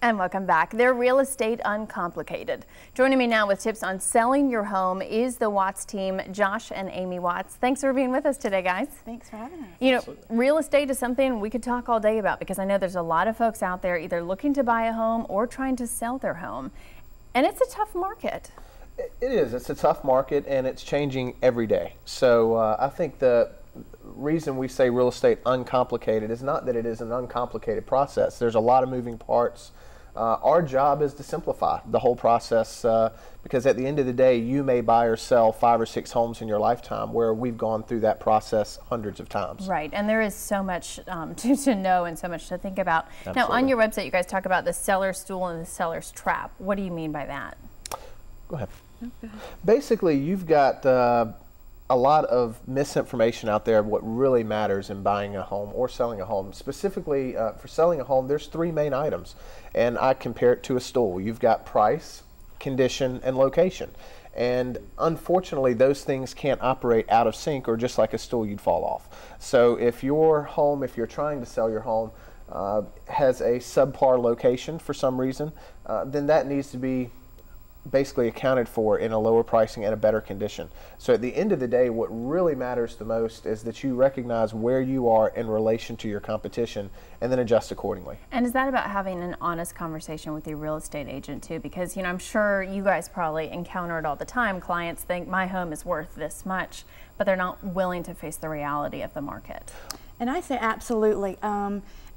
And welcome back. They're Real Estate Uncomplicated. Joining me now with tips on selling your home is the Watts team, Josh and Amy Watts. Thanks for being with us today, guys. Thanks for having us. You know, real estate is something we could talk all day about because I know there's a lot of folks out there either looking to buy a home or trying to sell their home. And it's a tough market. It is. It's a tough market and it's changing every day. So I think the reason we say real estate uncomplicated is not that it is an uncomplicated process. There's a lot of moving parts. Our job is to simplify the whole process because at the end of the day, you may buy or sell 5 or 6 homes in your lifetime, where we've gone through that process hundreds of times. Right, and there is so much to know and so much to think about. Absolutely. Now, on your website, you guys talk about the seller's stool and the seller's trap. What do you mean by that? Go ahead. Okay. Basically, you've got a lot of misinformation out there of what really matters in buying a home or selling a home. Specifically, for selling a home, there's 3 main items, and I compare it to a stool. You've got price, condition, and location. And unfortunately, those things can't operate out of sync, or just like a stool, you'd fall off. So if your home, if you're trying to sell your home, has a subpar location for some reason, then that needs to be basically accounted for in a lower pricing and a better condition. So at the end of the day, what really matters the most is that you recognize where you are in relation to your competition and then adjust accordingly. And is that about having an honest conversation with your real estate agent too? Because, you know, I'm sure you guys probably encounter it all the time. Clients think my home is worth this much, but they're not willing to face the reality of the market. And I say absolutely.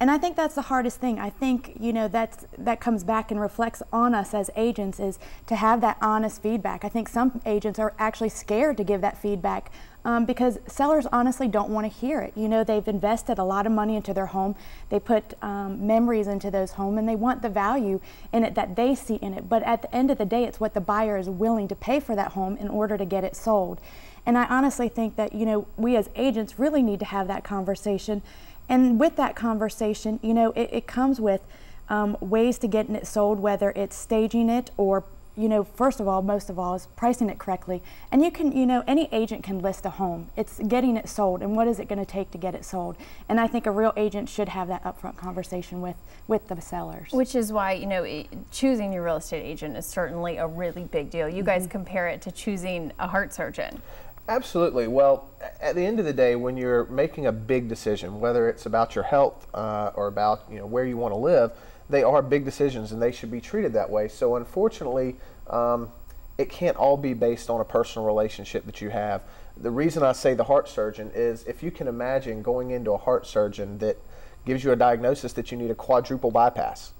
And I think that's the hardest thing. I think, you know, that comes back and reflects on us as agents, is to have that honest feedback. I think some agents are actually scared to give that feedback because sellers honestly don't want to hear it. You know, they've invested a lot of money into their home. They put memories into those homes, and they want the value in it that they see in it. But at the end of the day, it's what the buyer is willing to pay for that home in order to get it sold. And I honestly think that, you know, we as agents really need to have that conversation. And with that conversation, you know, it comes with ways to getting it sold, whether it's staging it or, you know, first of all, most of all, is pricing it correctly. And you can, you know, any agent can list a home. It's getting it sold, and what is it going to take to get it sold? And I think a real agent should have that upfront conversation with the sellers. Which is why, you know, choosing your real estate agent is certainly a really big deal. You guys compare it to choosing a heart surgeon. Absolutely. Well, at the end of the day, when you're making a big decision, whether it's about your health or about, you know, where you want to live, they are big decisions and they should be treated that way. So unfortunately, it can't all be based on a personal relationship that you have. The reason I say the heart surgeon is, if you can imagine going into a heart surgeon that gives you a diagnosis that you need a quadruple bypass,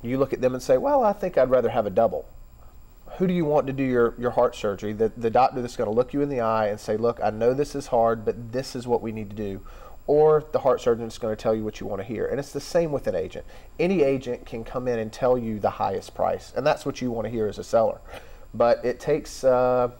you look at them and say, well, I think I'd rather have a double. Who do you want to do your heart surgery? The doctor that's going to look you in the eye and say, look, I know this is hard, but this is what we need to do. Or the heart surgeon that's going to tell you what you want to hear. And it's the same with an agent. Any agent can come in and tell you the highest price, and that's what you want to hear as a seller. But it takes a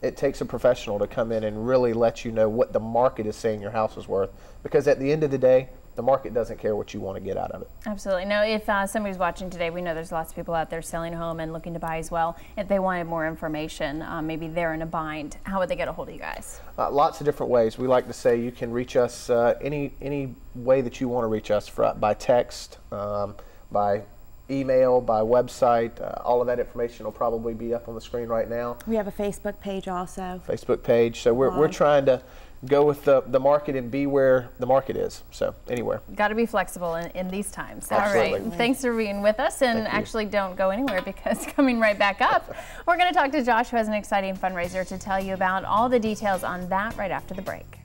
professional to come in and really let you know what the market is saying your house is worth. Because at the end of the day, the market doesn't care what you want to get out of it. Absolutely. Now, if somebody's watching today, we know there's lots of people out there selling a home and looking to buy as well. If they wanted more information, maybe they're in a bind, how would they get a hold of you guys? Lots of different ways. We like to say you can reach us any way that you want to reach us, by text, by email, by website. All of that information will probably be up on the screen right now. We have a Facebook page also. Facebook page. So we're trying to go with the market and be where the market is. So anywhere. Got to be flexible in these times. Absolutely. All right. Thanks for being with us, and actually don't go anywhere, because coming right back up, we're going to talk to Josh, who has an exciting fundraiser to tell you about. All the details on that right after the break.